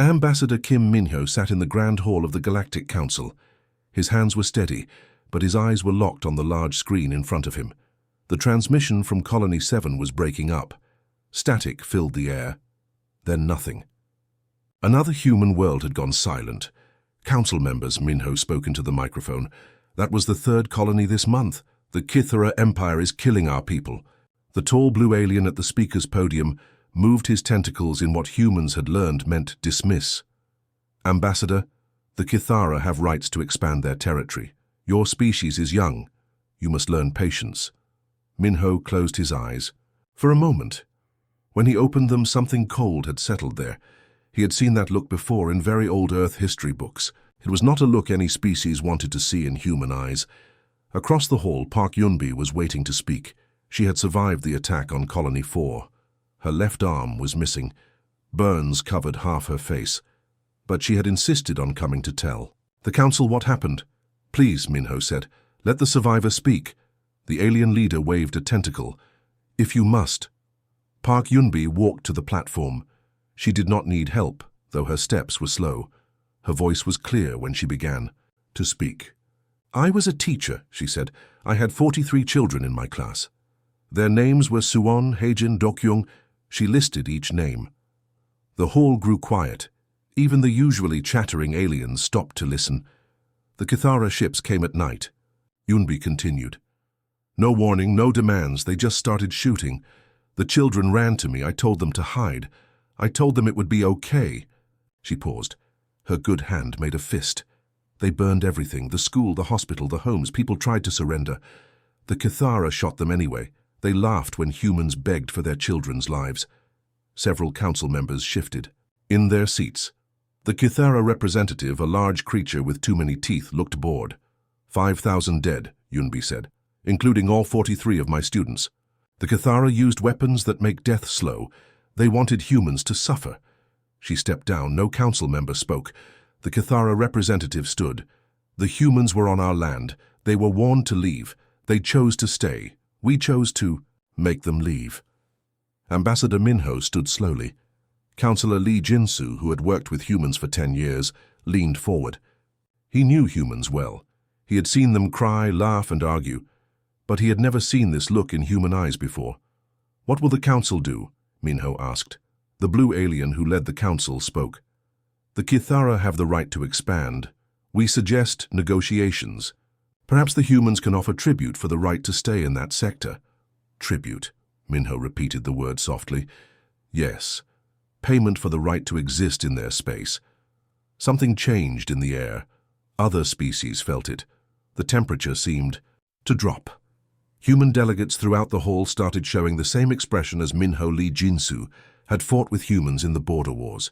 Ambassador Kim Minho sat in the Grand Hall of the Galactic Council. His hands were steady, but his eyes were locked on the large screen in front of him. The transmission from Colony 7 was breaking up. Static filled the air. Then nothing. Another human world had gone silent. Council members, Minho spoke into the microphone. That was the third colony this month. The Kithara Empire is killing our people. The tall blue alien at the speaker's podium moved his tentacles in what humans had learned meant dismiss. Ambassador, the Kithara have rights to expand their territory. Your species is young. You must learn patience. Minho closed his eyes. For a moment. When he opened them, something cold had settled there. He had seen that look before in very old Earth history books. It was not a look any species wanted to see in human eyes. Across the hall, Park Yunbi was waiting to speak. She had survived the attack on Colony 4. Her left arm was missing. Burns covered half her face. But she had insisted on coming to tell. The council, what happened? Please, Minho said. Let the survivor speak. The alien leader waved a tentacle. If you must. Park Yunbi walked to the platform. She did not need help, though her steps were slow. Her voice was clear when she began to speak. I was a teacher, she said. I had 43 children in my class. Their names were Suwon, Heijin, Dokyung. She listed each name. The hall grew quiet. Even the usually chattering aliens stopped to listen. The Kithara ships came at night. Yunbi continued. No warning, no demands. They just started shooting. The children ran to me. I told them to hide. I told them it would be okay. She paused. Her good hand made a fist. They burned everything, the school, the hospital, the homes. People tried to surrender. The Kithara shot them anyway. They laughed when humans begged for their children's lives. Several council members shifted. In their seats. The Kithara representative, a large creature with too many teeth, looked bored. 5,000 dead, Yunbi said, including all 43 of my students. The Kithara used weapons that make death slow. They wanted humans to suffer. She stepped down. No council member spoke. The Kithara representative stood. The humans were on our land. They were warned to leave. They chose to stay. We chose to make them leave. Ambassador Minho stood slowly. Councillor Lee Jinsu, who had worked with humans for 10 years, leaned forward. He knew humans well. He had seen them cry, laugh, and argue. But he had never seen this look in human eyes before. What will the council do? Minho asked. The blue alien who led the council spoke. The Kithara have the right to expand. We suggest negotiations. Perhaps the humans can offer tribute for the right to stay in that sector. Tribute. Minho repeated the word softly. Yes. Payment for the right to exist in their space. Something changed in the air. Other species felt it. The temperature seemed to drop. Human delegates throughout the hall started showing the same expression as Minho Lee Jinsu had fought with humans in the border wars.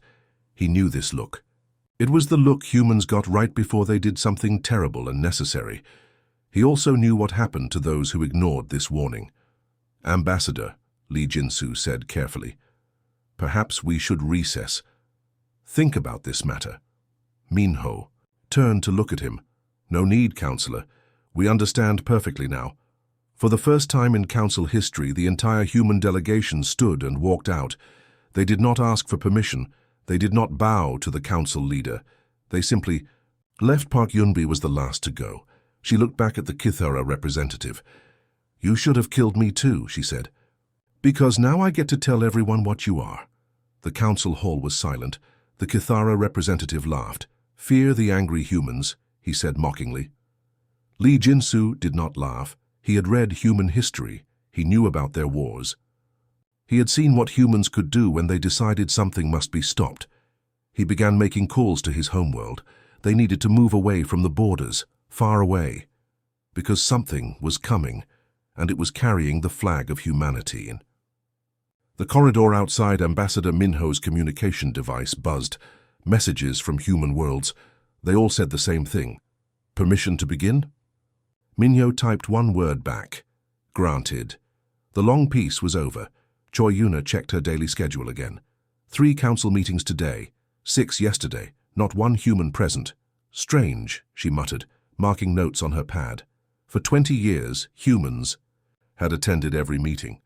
He knew this look. It was the look humans got right before they did something terrible and necessary. He also knew what happened to those who ignored this warning. Ambassador, Lee Jinsu said carefully, perhaps we should recess. Think about this matter. Minho turned to look at him. No need, Counselor. We understand perfectly now. For the first time in council history, the entire human delegation stood and walked out. They did not ask for permission. They did not bow to the council leader. They simply left. Park Yunbi was the last to go. She looked back at the Kithara representative. You should have killed me too, she said. Because now I get to tell everyone what you are. The council hall was silent. The Kithara representative laughed. Fear the angry humans, he said mockingly. Lee Jinsu did not laugh. He had read human history. He knew about their wars. He had seen what humans could do when they decided something must be stopped. He began making calls to his homeworld. They needed to move away from the borders, far away, because something was coming, and it was carrying the flag of humanity. The corridor outside Ambassador Minho's communication device buzzed. Messages from human worlds. They all said the same thing. Permission to begin? Minho typed one word back. Granted. The long piece was over. Choi Yuna checked her daily schedule again. 3 council meetings today, 6 yesterday, not one human present. Strange, she muttered, marking notes on her pad. For 20 years, humans had attended every meeting.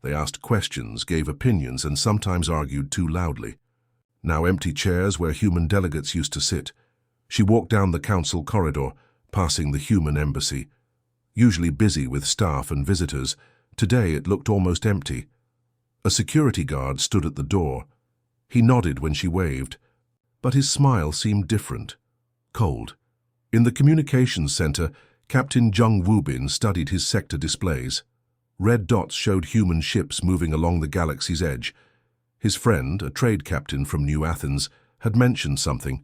They asked questions, gave opinions, and sometimes argued too loudly. now empty chairs where human delegates used to sit. She walked down the council corridor, passing the human embassy. Usually busy with staff and visitors, today it looked almost empty. A security guard stood at the door. He nodded when she waved, but his smile seemed different, cold. In the communications center, Captain Jung Woo-bin studied his sector displays. Red dots showed human ships moving along the galaxy's edge. His friend, a trade captain from New Athens, had mentioned something.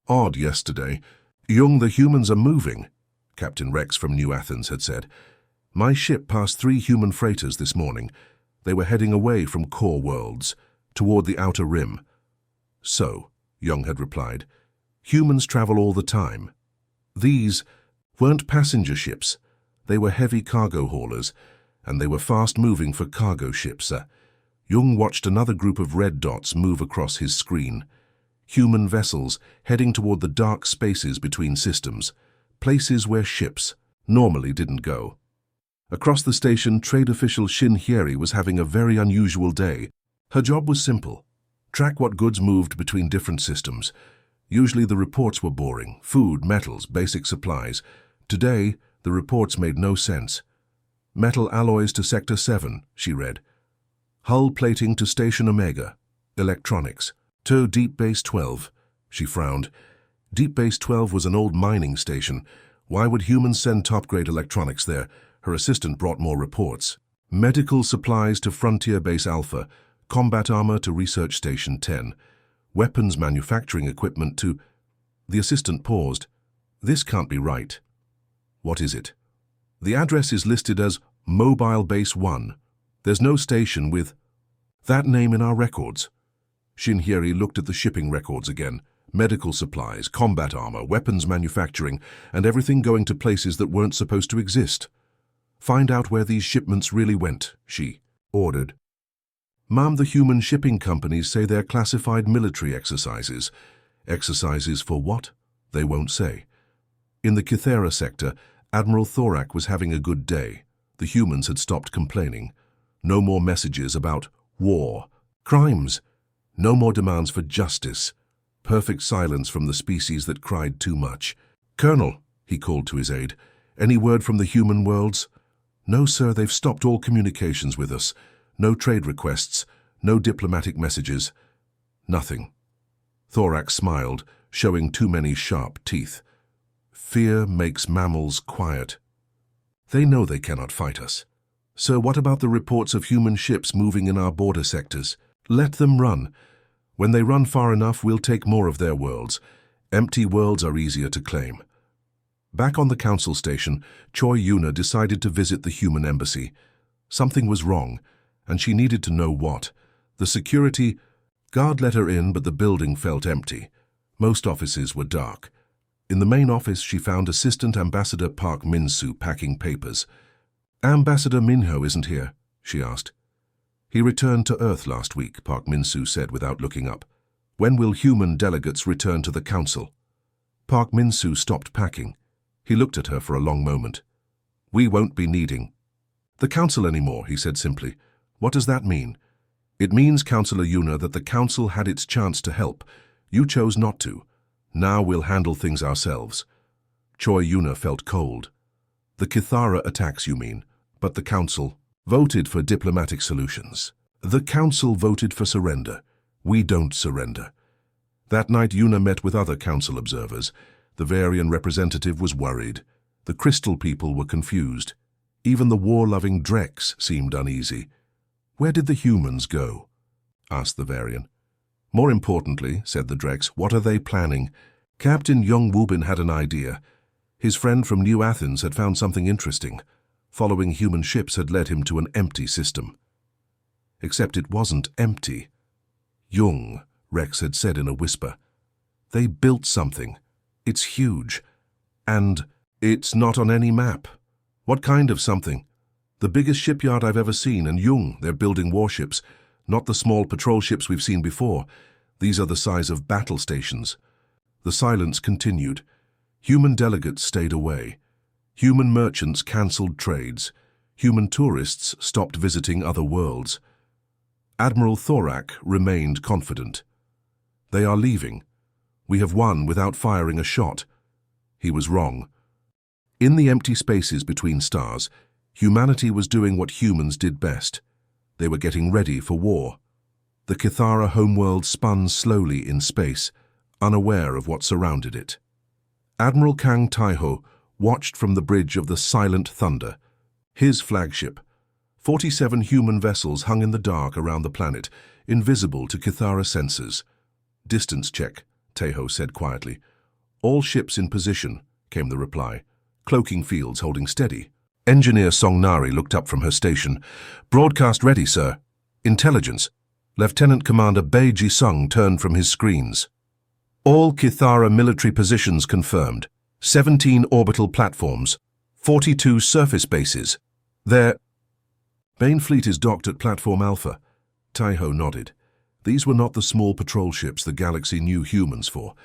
"Odd yesterday. Jung, the humans are moving," Captain Rex from New Athens had said. "My ship passed 3 human freighters this morning. They were heading away from core worlds, toward the outer rim." "So," Jung had replied, "humans travel all the time." These weren't passenger ships. They were heavy cargo haulers, and they were fast-moving for cargo ships. Jung watched another group of red dots move across his screen. Human vessels heading toward the dark spaces between systems, places where ships normally didn't go. Across the station, trade official Shin Hyeri was having a very unusual day. Her job was simple: track what goods moved between different systems. Usually the reports were boring: food, metals, basic supplies. Today, the reports made no sense. "Metal alloys to Sector 7, she read. "Hull plating to Station Omega. Electronics. To Deep Base 12, she frowned. Deep Base 12 was an old mining station. Why would humans send top-grade electronics there? Her assistant brought more reports. "Medical supplies to Frontier Base Alpha. Combat armor to Research Station 10. Weapons manufacturing equipment to—" The assistant paused. "This can't be right." "What is it?" "The address is listed as Mobile Base 1. There's no station with that name in our records." Shin Hyeri looked at the shipping records again. Medical supplies, combat armor, weapons manufacturing, and everything going to places that weren't supposed to exist. "Find out where these shipments really went," she ordered. "Ma'am, the human shipping companies say they're classified military exercises." "Exercises for what?" "They won't say." In the Kythera sector, Admiral Thorak was having a good day. The humans had stopped complaining. No more messages about war, crimes. No more demands for justice. Perfect silence from the species that cried too much. "Colonel," he called to his aide, "any word from the human worlds?" "No, sir, they've stopped all communications with us. No trade requests, no diplomatic messages. Nothing." Thorak smiled, showing too many sharp teeth. "Fear makes mammals quiet. They know they cannot fight us. Sir, what about the reports of human ships moving in our border sectors? Let them run. When they run far enough, we'll take more of their worlds. Empty worlds are easier to claim." Back on the council station, Choi Yuna decided to visit the human embassy. Something was wrong, and she needed to know what. The security guard let her in, but the building felt empty. Most offices were dark. In the main office, she found Assistant Ambassador Park Min-soo packing papers. "Ambassador Minho isn't here?" she asked. "He returned to Earth last week," Park Min-soo said without looking up. "When will human delegates return to the council?" Park Min-soo stopped packing. He looked at her for a long moment. "We won't be needing the council anymore," he said simply. "What does that mean?" "It means, Councillor Yuna, that the council had its chance to help. You chose not to. Now we'll handle things ourselves." Choi Yuna felt cold. "The Kythera attacks, you mean? But the council voted for diplomatic solutions. The council voted for surrender. We don't surrender." That night, Yuna met with other council observers. The Varian representative was worried. The Crystal people were confused. Even the war-loving Drex seemed uneasy. "Where did the humans go?" asked the Varian. "More importantly," said the Drex, "what are they planning?" Captain Jung Woo-bin had an idea. His friend from New Athens had found something interesting. Following human ships had led him to an empty system. Except it wasn't empty. "Jung," Rex had said in a whisper. "They built something. It's huge. And it's not on any map." "What kind of something?" "The biggest shipyard I've ever seen, and Jung, they're building warships. Not the small patrol ships we've seen before. These are the size of battle stations." The silence continued. Human delegates stayed away. Human merchants cancelled trades. Human tourists stopped visiting other worlds. Admiral Thorak remained confident. They are leaving. We have won without firing a shot. He was wrong. In the empty spaces between stars, humanity was doing what humans did best. They were getting ready for war. The Kithara homeworld spun slowly in space, unaware of what surrounded it. Admiral Kang Taiho watched from the bridge of the Silent Thunder, his flagship. 47 human vessels hung in the dark around the planet, invisible to Kithara sensors. "Distance check," Taiho said quietly. "All ships in position," came the reply. "Cloaking fields holding steady." Engineer Songnari looked up from her station. "Broadcast ready, sir." "Intelligence." Lieutenant Commander Bei Ji-sung turned from his screens. "All Kithara military positions confirmed. 17 orbital platforms. 42 surface bases. Their Bane fleet is docked at Platform Alpha." Taiho nodded. These were not the small patrol ships the galaxy knew humans for.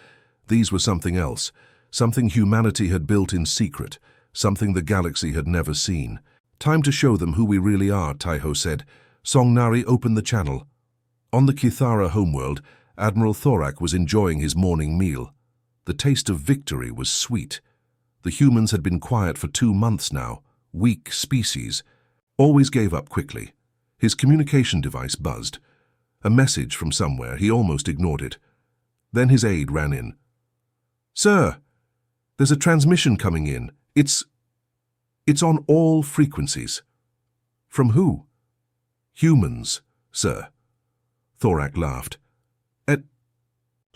These were something else, something humanity had built in secret, something the galaxy had never seen. "Time to show them who we really are," Taiho said. Songnari opened the channel. On the Kithara homeworld, Admiral Thorak was enjoying his morning meal. The taste of victory was sweet. The humans had been quiet for 2 months now, weak species. Always gave up quickly. His communication device buzzed. A message from somewhere, he almost ignored it. Then his aide ran in. "Sir, there's a transmission coming in. It's on all frequencies." "From who?" "Humans, sir." Thorak laughed. "At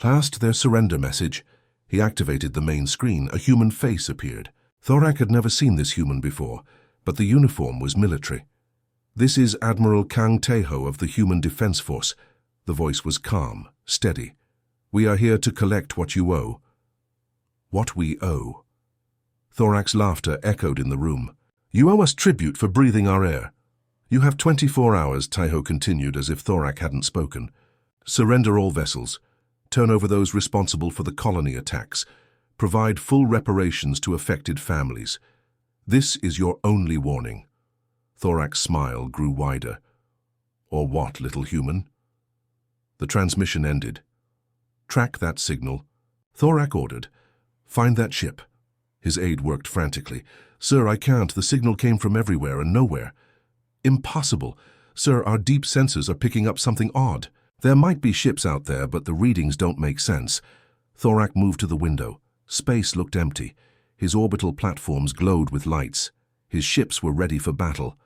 last, their surrender message." He activated the main screen. A human face appeared. Thorak had never seen this human before, but the uniform was military. "This is Admiral Kang Taeho of the Human Defense Force." The voice was calm, steady. "We are here to collect what you owe." "What we owe?" Thorak's laughter echoed in the room. "You owe us tribute for breathing our air." "You have 24 hours, Taeho continued as if Thorak hadn't spoken. "Surrender all vessels. Turn over those responsible for the colony attacks. Provide full reparations to affected families. This is your only warning." Thorak's smile grew wider. "Or what, little human?" The transmission ended. "Track that signal," Thorak ordered. "Find that ship." His aide worked frantically. "Sir, I can't. The signal came from everywhere and nowhere." "Impossible. Sir, our deep sensors are picking up something odd. There might be ships out there, but the readings don't make sense." Thorak moved to the window. Space looked empty. His orbital platforms glowed with lights. His ships were ready for battle.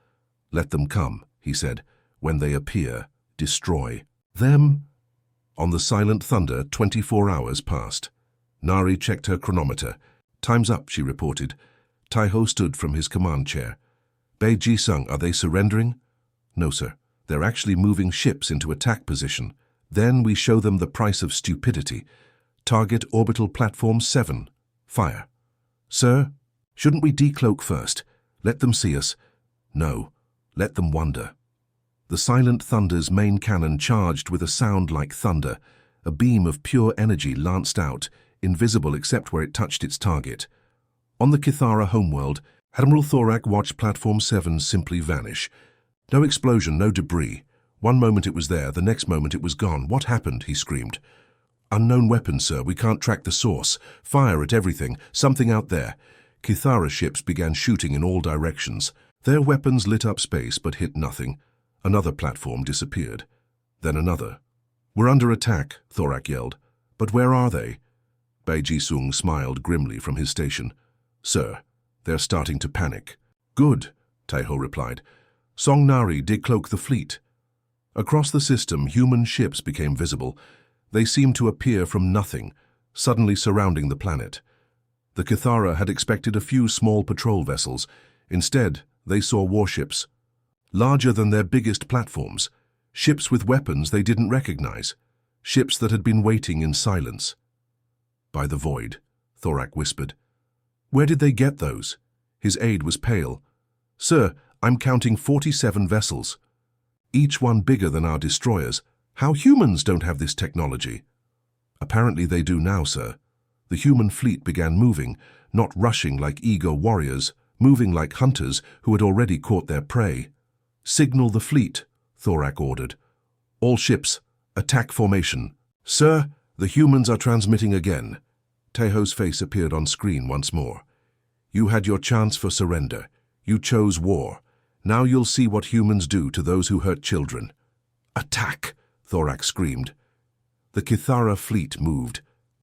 "Let them come," he said. "When they appear, destroy them." On the Silent Thunder, 24 hours passed. Nari checked her chronometer. "Time's up," she reported. Taiho stood from his command chair. "Bei Ji-sung, are they surrendering?" "No, sir. They're actually moving ships into attack position. Then we show them the price of stupidity. Target orbital platform 7. Fire." "Sir, shouldn't we decloak first? Let them see us." "No, let them wonder." The Silent Thunder's main cannon charged with a sound like thunder. A beam of pure energy lanced out, invisible except where it touched its target. On the Kithara homeworld, Admiral Thorak watched Platform 7 simply vanish. No explosion, no debris. One moment it was there, the next moment it was gone. "What happened?" he screamed. "Unknown weapon, sir. We can't track the source. Fire at everything. Something out there." Kithara ships began shooting in all directions. Their weapons lit up space but hit nothing. Another platform disappeared. Then another. "We're under attack," Thorak yelled. "But where are they?" Bei Ji-sung smiled grimly from his station. "Sir, they're starting to panic." "Good," Taiho replied. "Songnari, decloak the fleet." Across the system, human ships became visible. They seemed to appear from nothing, suddenly surrounding the planet. The Kithara had expected a few small patrol vessels. Instead, they saw warships. Larger than their biggest platforms. Ships with weapons they didn't recognize. Ships that had been waiting in silence. "By the void," Thorak whispered. "Where did they get those?" His aide was pale. "Sir, I'm counting 47 vessels. Each one bigger than our destroyers. How humans don't have this technology?" "Apparently they do now, sir." The human fleet began moving, not rushing like eager warriors, moving like hunters who had already caught their prey. "Signal the fleet," Thorak ordered. "All ships, attack formation." "Sir," The humans are transmitting again. Tejo's face appeared on screen once more. You had your chance for surrender. You chose war. Now you'll see what humans do to those who hurt children. Attack! Thorak screamed. The Kithara fleet moved.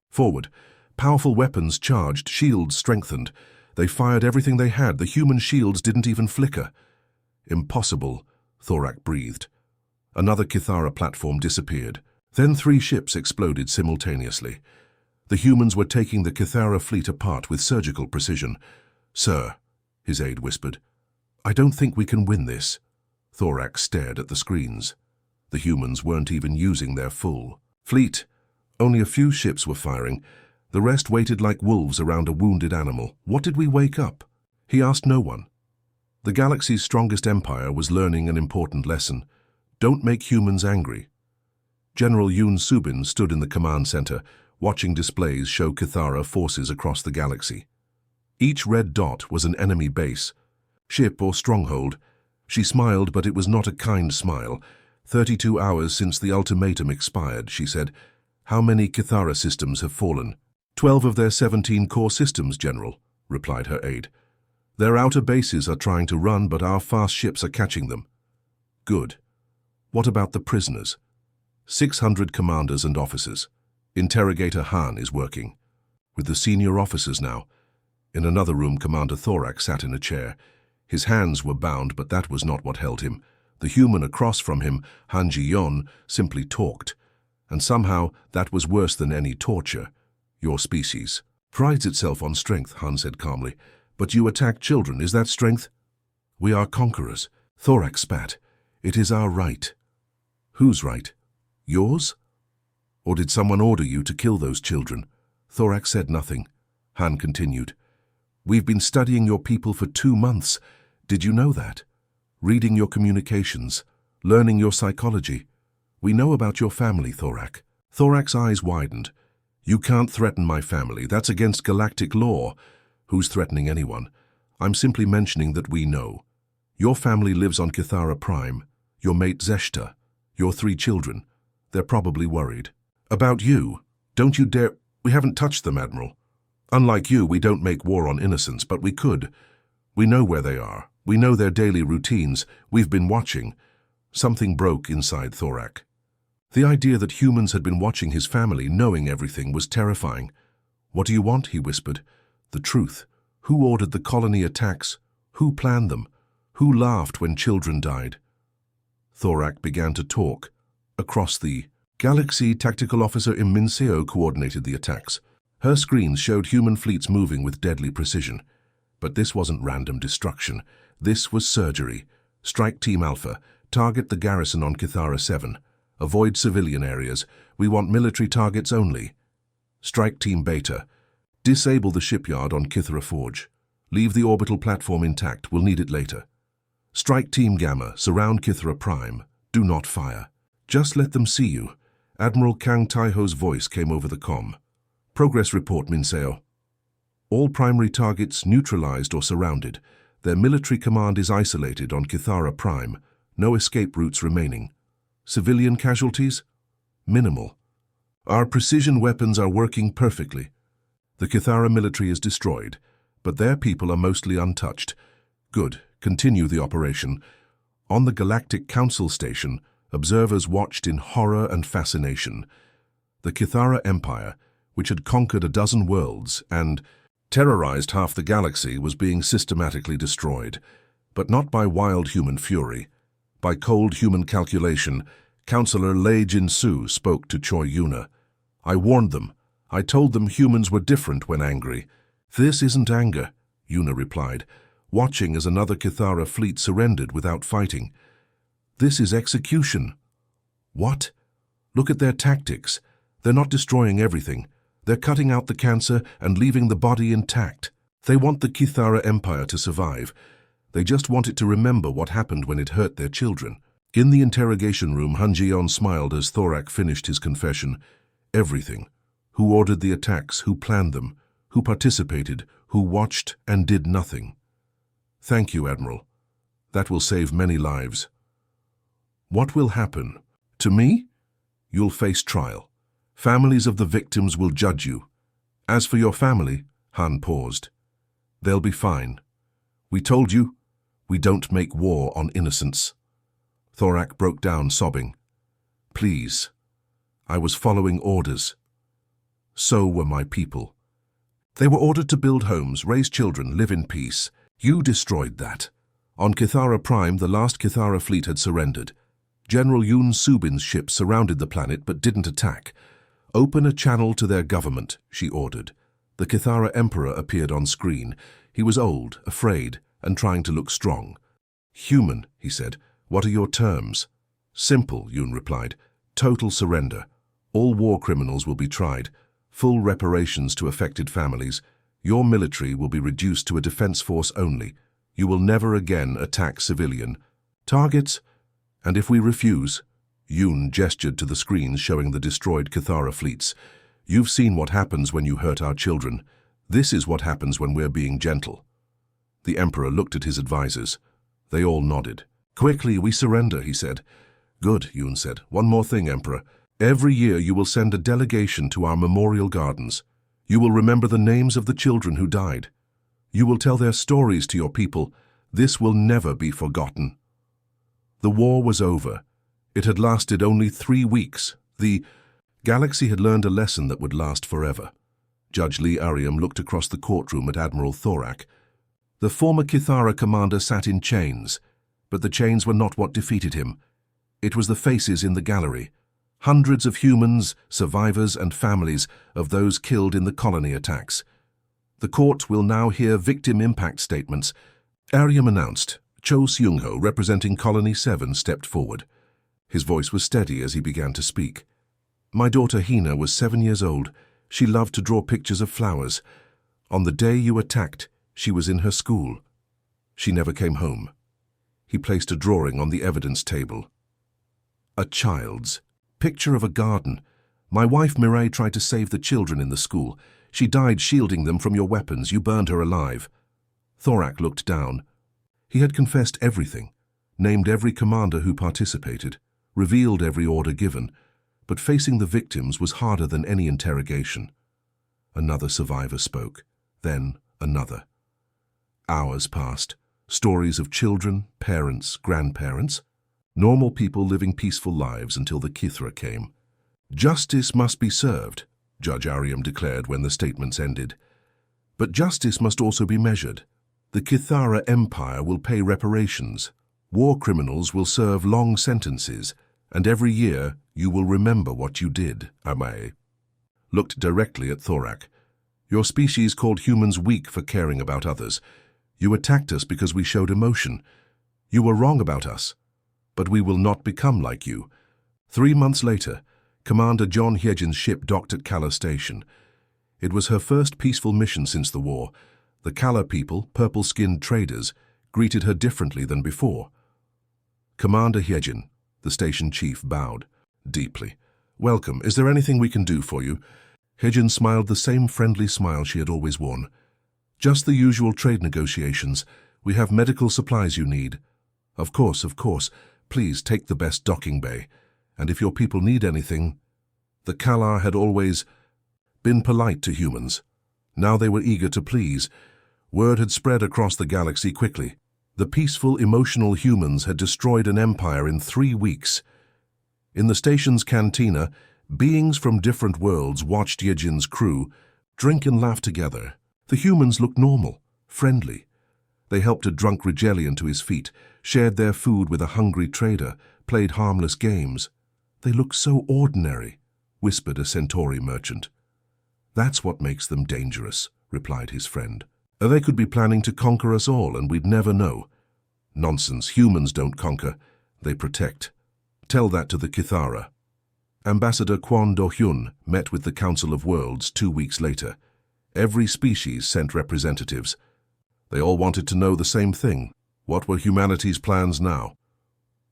Forward. Powerful weapons charged, shields strengthened. They fired everything they had. The human shields didn't even flicker. Impossible, Thorak breathed. Another Kithara platform disappeared. Then 3 ships exploded simultaneously. The humans were taking the Kithara fleet apart with surgical precision. Sir, his aide whispered, I don't think we can win this. Thorak stared at the screens. The humans weren't even using their full fleet. Only a few ships were firing. The rest waited like wolves around a wounded animal. What did we wake up? He asked no one. The galaxy's strongest empire was learning an important lesson. Don't make humans angry. General Yoon Subin stood in the command center, watching displays show Kithara forces across the galaxy. Each red dot was an enemy base, ship or stronghold. She smiled, but it was not a kind smile. 32 hours since the ultimatum expired, she said. How many Kithara systems have fallen? 12 of their 17 core systems, General, replied her aide. Their outer bases are trying to run, but our fast ships are catching them. Good. What about the prisoners? 600 commanders and officers. Interrogator Han is working. With the senior officers now. In another room, Commander Thorak sat in a chair. His hands were bound, but that was not what held him. The human across from him, Han Ji-yon, simply talked. And somehow that was worse than any torture. Your species prides itself on strength, Han said calmly. But you attack children, is that strength? We are conquerors. Thorak spat. It is our right. Whose right? Yours? Or did someone order you to kill those children? Thorak said nothing. Han continued. We've been studying your people for 2 months. Did you know that? Reading your communications, learning your psychology. We know about your family, Thorak. Thorak's eyes widened. You can't threaten my family. That's against galactic law. Who's threatening anyone? I'm simply mentioning that we know. Your family lives on Kithara Prime. Your mate Zeshta. Your 3 children. They're probably worried. About you? Don't you dare... We haven't touched them, Admiral. Unlike you, we don't make war on innocents, but we could. We know where they are. We know their daily routines. We've been watching. Something broke inside Thorak. The idea that humans had been watching his family, knowing everything, was terrifying. What do you want? He whispered. The truth. Who ordered the colony attacks? Who planned them? Who laughed when children died? Thorak began to talk. Across the galaxy, Tactical Officer Im Min-seo coordinated the attacks. Her screens showed human fleets moving with deadly precision. But this wasn't random destruction. This was surgery. Strike Team Alpha. Target the garrison on Kithara 7. Avoid civilian areas. We want military targets only. Strike Team Beta. Disable the shipyard on Kithara Forge. Leave the orbital platform intact. We'll need it later. Strike Team Gamma. Surround Kithara Prime. Do not fire. Just let them see you. Admiral Kang Taiho's voice came over the comm. Progress report, Min-seo. All primary targets neutralized or surrounded. Their military command is isolated on Kithara Prime. No escape routes remaining. Civilian casualties? Minimal. Our precision weapons are working perfectly. The Kithara military is destroyed, but their people are mostly untouched. Good. Continue the operation. On the Galactic Council station, observers watched in horror and fascination. The Kithara Empire, which had conquered a dozen worlds and terrorized half the galaxy, was being systematically destroyed. But not by wild human fury. By cold human calculation, Counselor Lei Jin-su spoke to Choi Yuna. I warned them. I told them humans were different when angry. This isn't anger, Yuna replied, watching as another Kithara fleet surrendered without fighting. This is execution. What? Look at their tactics. They're not destroying everything. They're cutting out the cancer and leaving the body intact. They want the Kithara Empire to survive. They just want it to remember what happened when it hurt their children. In the interrogation room, Han Ji-yon smiled as Thorak finished his confession. Everything. Who ordered the attacks, who planned them, who participated, who watched and did nothing. Thank you, Admiral. That will save many lives. What will happen? To me? You'll face trial. Families of the victims will judge you. As for your family, Han paused. They'll be fine. We told you, we don't make war on innocents. Thorak broke down, sobbing. Please. I was following orders. So were my people. They were ordered to build homes, raise children, live in peace. You destroyed that. On Kithara Prime, the last Kithara fleet had surrendered. General Yoon Subin's ships surrounded the planet but didn't attack. Open a channel to their government, she ordered. The Kithara Emperor appeared on screen. He was old, afraid, and trying to look strong. Human, he said. What are your terms? Simple, Yoon replied. Total surrender. All war criminals will be tried. Full reparations to affected families. Your military will be reduced to a defense force only. You will never again attack civilian targets. And if we refuse, Yoon gestured to the screens showing the destroyed Kithara fleets. You've seen what happens when you hurt our children. This is what happens when we're being gentle. The Emperor looked at his advisors. They all nodded. Quickly, we surrender, he said. Good, Yoon said. One more thing, Emperor. Every year you will send a delegation to our memorial gardens. You will remember the names of the children who died. You will tell their stories to your people. This will never be forgotten. The war was over. It had lasted only 3 weeks. The galaxy had learned a lesson that would last forever. Judge Lee Ariam looked across the courtroom at Admiral Thorak. The former Kithara commander sat in chains, but the chains were not what defeated him. It was the faces in the gallery. Hundreds of humans, survivors and families of those killed in the colony attacks. The court will now hear victim impact statements. Ariam announced. Cho Seung-ho, representing Colony 7, stepped forward. His voice was steady as he began to speak. My daughter Hina was 7 years old. She loved to draw pictures of flowers. On the day you attacked, she was in her school. She never came home. He placed a drawing on the evidence table. A child's. Picture of a garden. My wife Mireille tried to save the children in the school. She died shielding them from your weapons. You burned her alive. Thorak looked down. He had confessed everything, named every commander who participated, revealed every order given, but facing the victims was harder than any interrogation. Another survivor spoke, then another. Hours passed. Stories of children, parents, grandparents, normal people living peaceful lives until the Kithra came. Justice must be served, Judge Ariam declared when the statements ended. But justice must also be measured. The Kithara Empire will pay reparations. War criminals will serve long sentences, and every year you will remember what you did, Amae. Looked directly at Thorak. Your species called humans weak for caring about others. You attacked us because we showed emotion. You were wrong about us. But we will not become like you. 3 months later, Commander John Hyejin's ship docked at Kala Station. It was her first peaceful mission since the war. The Kala people, purple-skinned traders, greeted her differently than before. Commander Hyejin, the station chief, bowed deeply. Welcome. Is there anything we can do for you? Hyejin smiled the same friendly smile she had always worn. Just the usual trade negotiations. We have medical supplies you need. Of course, of course. Please take the best docking bay. And if your people need anything... The Kala had always been polite to humans. Now they were eager to please. Word had spread across the galaxy quickly. The peaceful, emotional humans had destroyed an empire in 3 weeks. In the station's cantina, beings from different worlds watched Hyejin's crew drink and laugh together. The humans looked normal, friendly. They helped a drunk Rigelian to his feet, shared their food with a hungry trader, played harmless games. They look so ordinary, whispered a Centauri merchant. That's what makes them dangerous, replied his friend. They could be planning to conquer us all and we'd never know. Nonsense, humans don't conquer, they protect. Tell that to the Kithara. Ambassador Kwon Do-hyun met with the Council of Worlds 2 weeks later. Every species sent representatives. They all wanted to know the same thing. What were humanity's plans now?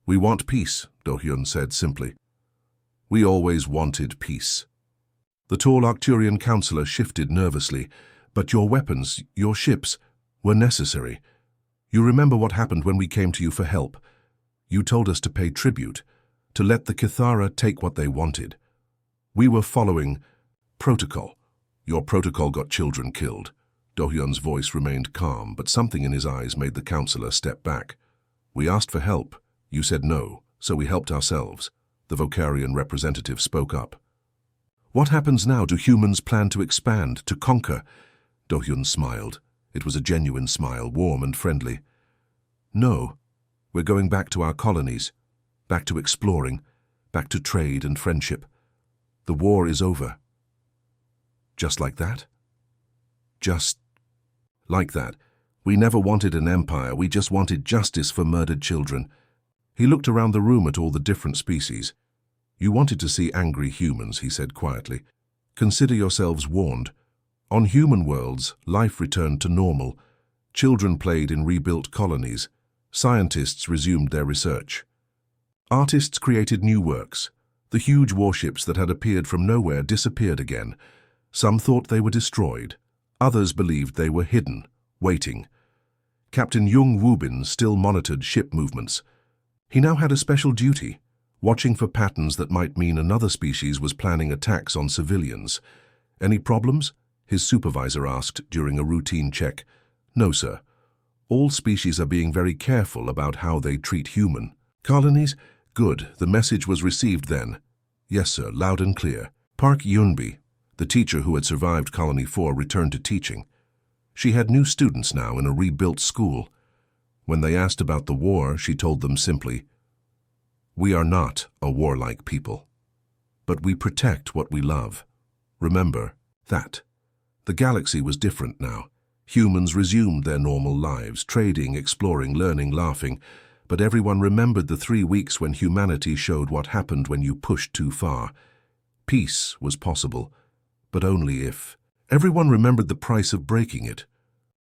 We want peace, Do-hyun said simply. We always wanted peace. The tall Arcturian counselor shifted nervously. But your weapons, your ships, were necessary. You remember what happened when we came to you for help. You told us to pay tribute, to let the Kithara take what they wanted. We were following protocol. Your protocol got children killed. Do-hyun's voice remained calm, but something in his eyes made the counselor step back. We asked for help. You said no, so we helped ourselves. The Vocarian representative spoke up. What happens now? Do humans plan to expand, to conquer? Do-hyun smiled. It was a genuine smile, warm and friendly. No, we're going back to our colonies, back to exploring, back to trade and friendship. The war is over. Just like that? Just like that. We never wanted an empire, we just wanted justice for murdered children. He looked around the room at all the different species. You wanted to see angry humans, he said quietly. Consider yourselves warned. On human worlds, life returned to normal. Children played in rebuilt colonies. Scientists resumed their research. Artists created new works. The huge warships that had appeared from nowhere disappeared again. Some thought they were destroyed. Others believed they were hidden, waiting. Captain Jung Woo-bin still monitored ship movements. He now had a special duty, watching for patterns that might mean another species was planning attacks on civilians. Any problems? His supervisor asked during a routine check. No, sir. All species are being very careful about how they treat human colonies. Good, the message was received then. Yes, sir, loud and clear. Park Yunbi, the teacher who had survived Colony 4, returned to teaching. She had new students now in a rebuilt school. When they asked about the war, she told them simply, "We are not a warlike people, but we protect what we love. Remember that." The galaxy was different now. Humans resumed their normal lives, trading, exploring, learning, laughing. But everyone remembered the 3 weeks when humanity showed what happened when you pushed too far. Peace was possible, but only if. Everyone remembered the price of breaking it.